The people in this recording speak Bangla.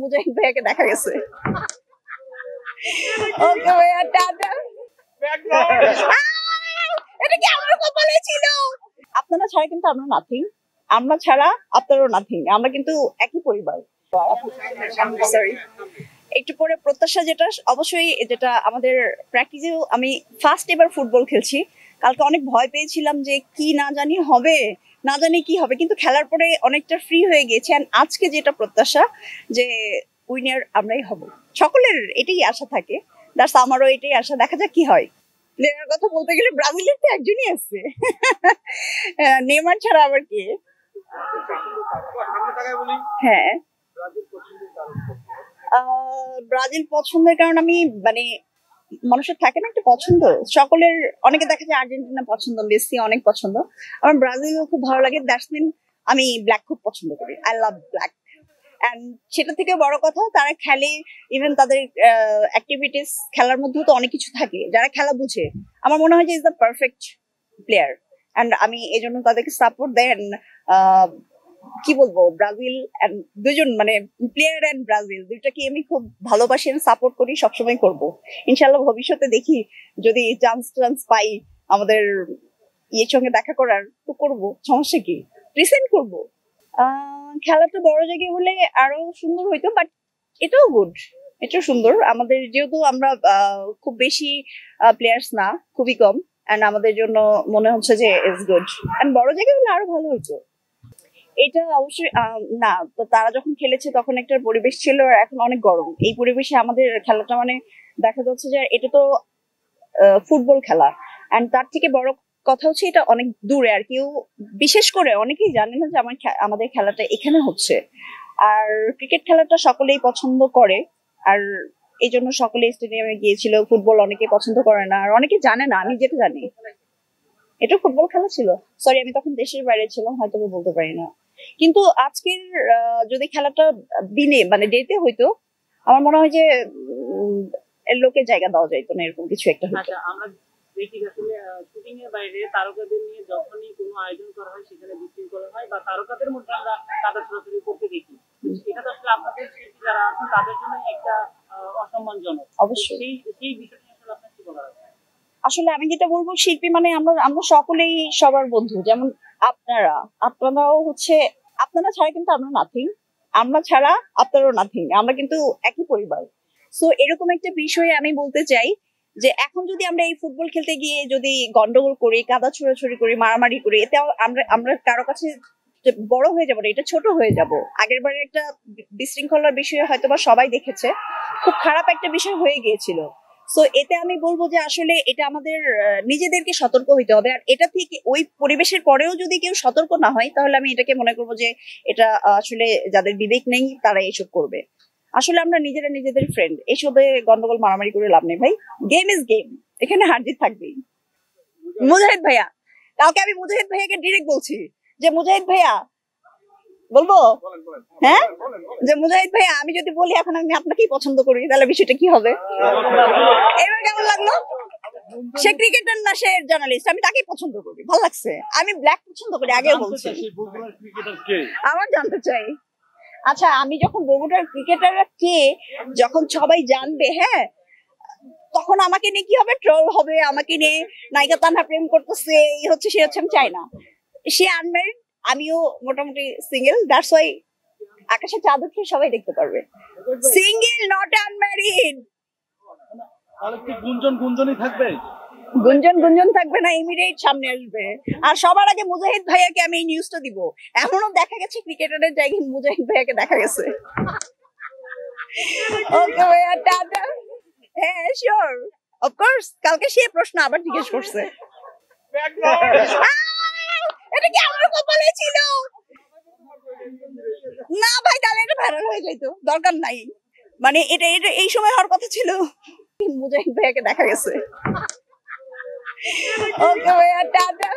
মুজাহিদ ভাইয়াকে দেখা গেছে। ওকে ভাইয়া, টাটা। এটা কি আমার কপালে ছিল? আপনারা ছাড়া কিন্তু আমরা নাথিং, আমরা ছাড়া আপনারও নাথিং, আমরা কিন্তু একই পরিবার। সরি, একটু পরে প্রত্যাশা, যেটা অবশ্যই, যেটা আমাদের প্র্যাকটিসেও আমি ফার্স্ট এবার ফুটবল খেলছি। কালকে অনেক ভয় পেয়েছিলাম যে কি না জানি হবে, না জানি কি হবে, কিন্তু খেলার পরে অনেকটা ফ্রি হয়ে গেছে। আর আজকে যেটা প্রত্যাশা যে উইনার আমরাই হব, সকলের এটাই আশা থাকে। দ্যাটস আমারও এটাই আশা, দেখা যাক কি হয়। নেমার কথা বলতে গেলে ব্রাজিলের তো একজনই আছে, নেমার ছাড়া আবার কে? হ্যাঁ, ব্রাজিল পছন্দের কারণ আমি মানে মানুষের থাকে না একটা পছন্দ, সকলের, অনেকে দেখা যায় আর্জেন্টিনা পছন্দ, মেসি অনেক পছন্দ, আমার ব্রাজিল খুব ভালো লাগে। দ্যাটস মিন আমি ব্ল্যাক খুব পছন্দ করি, আই লাভ ব্ল্যাক। অ্যান্ড সেটা থেকে বড় কথা, তারা খেলে, ইভেন তাদের অ্যাক্টিভিটিস, খেলার মধ্যেও তো অনেক কিছু থাকে, যারা খেলা বুঝে, আমার মনে হয় যে is the perfect player. And আমি এই জন্য তাদেরকে সাপোর্ট দেই। কি বলবো, ব্রাজিল এন্ড দুজন, মানে প্লেয়ার এন্ড ব্রাজিল দুইটাকে আমি খুব ভালোবাসি, সাপোর্ট করি, সবসময় করব ইনশাল্লাহ। ভবিষ্যতে দেখি যদি চান্স পাই আমাদের ইয়ের সঙ্গে দেখা করার, তো করব, সমস্যা কি, রিসেন্ট করব। খেলাটা বড় জায়গায় হলে আরো সুন্দর হইতো, বাট এটাও গুড, এটাও সুন্দর। আমাদের যেহেতু আমরা খুব বেশি প্লেয়ার্স না, খুবই কম, এন্ড আমাদের জন্য মনে হচ্ছে যে ইজ গুড। এন্ড বড় জায়গায় হলে আরো ভালো হইতো। এটা অবশ্যই না, তো তারা যখন খেলেছে তখন একটা পরিবেশ ছিল, আর এখন অনেক গরম। এই পরিবেশে আমাদের খেলাটা, মানে দেখা যাচ্ছে যে এটা তো ফুটবল খেলা, এন্ড তার থেকে বড় কথা হচ্ছে এটা অনেক দূরে, আর কেউ বিশেষ করে অনেকেই জানে না যে আমাদের খেলাটা এখানে হচ্ছে। আর ক্রিকেট খেলাটা সকলেই পছন্দ করে, আর এই জন্য সকলে স্টেডিয়ামে গিয়েছিল। ফুটবল অনেকে পছন্দ করে না, আর অনেকে জানে না, আমি যেটা জানি এটা ফুটবল খেলা ছিল। সরি, আমি তখন দেশের বাইরে ছিলাম, হয়তো বলতে পারি না। কিন্তু আজকের যদি খেলাটা দিনে, মানে ডেতে হইতো, আমার মনে হয় যে লোকে জায়গা দেওয়া যাইতো না, এরকম কিছু একটা হতো। আমরা দেখি আসলে শুটিং এর বাইরে তারকাদের নিয়ে যখনই কোনো আয়োজন করা হয়, সেখানে বিশৃঙ্খলা হয়, বা তারকাদের মধ্যে আমরা কাদা ছোড়াছুড়ি করতে দেখি। এটা তো আসলে আপনাদের শিল্পী যারা আছেন তাদের জন্য একটা অসম্মানজনক। অবশ্যই সেই বিষয়টা আসলে আপনার কি বলার আছে? আসলে আমি যেটা বলবো, শিল্পী মানে আমরা সকলেই সবার বন্ধু। যেমন আপনারাও হচ্ছে, আপনারা ছাড়া কিন্তু আমরা নাথিং, আমরা ছাড়া আপনারও নাথিং, আমরা কিন্তু একই পরিবার। সো এরকম একটা বিষয়ে আমি বলতে চাই যে এখন যদি আমরা এই ফুটবল খেলতে গিয়ে যদি গন্ডগোল করি, কাদা ছোড়াছুড়ি করি, মারামারি করি, এতে আমরা কারো কাছে বড় হয়ে যাবো না, এটা ছোট হয়ে যাব। আগের বারে একটা বিশৃঙ্খলার বিষয়ে হয়তো বা সবাই দেখেছে, খুব খারাপ একটা বিষয় হয়ে গিয়েছিল। সো এতে আমি বলবো যে আসলে এটা আমাদের নিজেদেরকে সতর্ক হইতে হবে। আর এটা থেকে, ওই পরিবেশের পরেও যদি কেউ সতর্ক না হয়, তাহলে আমি এটাকে মনে করবো যে এটা আসলে যাদের বিবেক নেই তারা এইসব করবে। আসলে আমরা নিজেরা নিজেদের ফ্রেন্ড, এইসবে গন্ডগোল মারামারি করে লাভ নেই ভাই। গেম ইজ গেম, এখানে হার জিত থাকবেই। মুজাহিদ ভাইয়া, কালকে আমি মুজাহিদ ভাইয়াকে ডিরেক্ট বলছি যে মুজাহিদ ভাইয়া, বলবো হ্যাঁ, যে মুজাহিদ ভাইয়া, আমি যদি বলি এখন আমি আপনাকেই পছন্দ করি, তাহলে বিষয়টা কি হবে? এবার কেমন লাগলো? সে ক্রিকেটার না, সে জার্নালিস্ট, আমি তাকেই পছন্দ করি, ভালো লাগছে। আমি ব্ল্যাক পছন্দ করি, আগেও বলছি। আমার জানতে চাই, আচ্ছা আমি যখন বগুড়ার ক্রিকেটাররা কে যখন সবাই জানবে, হ্যাঁ, তখন আমাকে নিয়ে কি হবে? ট্রল হবে, আমাকে নিয়ে নায়িকা তানহা প্রেম করতেছে, এই হচ্ছে সে হচ্ছে। আমি চাই না। সে আনম্যারিড, আমিও মোটামুটি সিঙ্গেল, দ্যাটস ওয়াই আকাশে চাঁদ উঠে সবাই দেখতে পারবে। Single, not unmarried. গুঞ্জনই থাকবে, গুঞ্জন থাকবে না, ইমিডিয়েট সামনে আসবে। আর সবার আগে মুজাহিদ ভাইয়াকে আমি এই নিউজটা দিব। এমনও দেখা গেছে ক্রিকেটারের জায়গায় মুজাহিদ ভাইয়াকে দেখা গেছে। ওকে ভাইয়া, টাটা। হ্যাঁ শিওর, অফকোর্স। কালকে সে প্রশ্ন আবার জিজ্ঞেস করছে, এটা কি আমার কপালে ছিল? না ভাই, তাহলে এটা ভাইরাল হয়ে যাইতো, দরকার নাই। মানে এটা এই সময় হওয়ার কথা ছিল। মুজাহিদ ভাইয়াকে দেখা গেছে। ওকে ভাইয়া, টাটা।